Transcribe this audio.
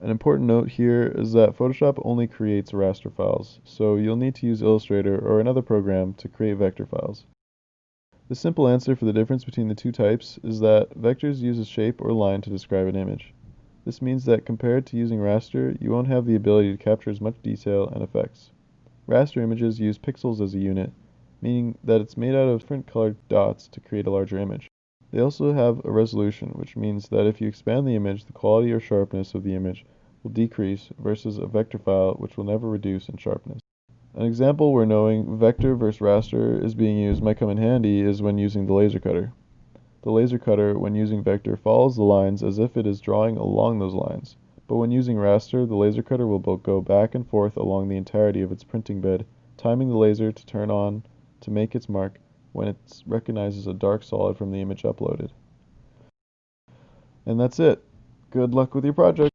An important note here is that Photoshop only creates raster files, so you'll need to use Illustrator or another program to create vector files. The simple answer for the difference between the two types is that vectors use a shape or line to describe an image. This means that compared to using raster, you won't have the ability to capture as much detail and effects. Raster images use pixels as a unit, meaning that it's made out of different colored dots to create a larger image. They also have a resolution, which means that if you expand the image, the quality or sharpness of the image will decrease versus a vector file, which will never reduce in sharpness. An example where knowing vector versus raster is being used might come in handy is when using the laser cutter. The laser cutter, when using vector, follows the lines as if it is drawing along those lines, but when using raster, the laser cutter will go back and forth along the entirety of its printing bed, timing the laser to turn on to make its mark when it recognizes a dark solid from the image uploaded. And that's it. Good luck with your project.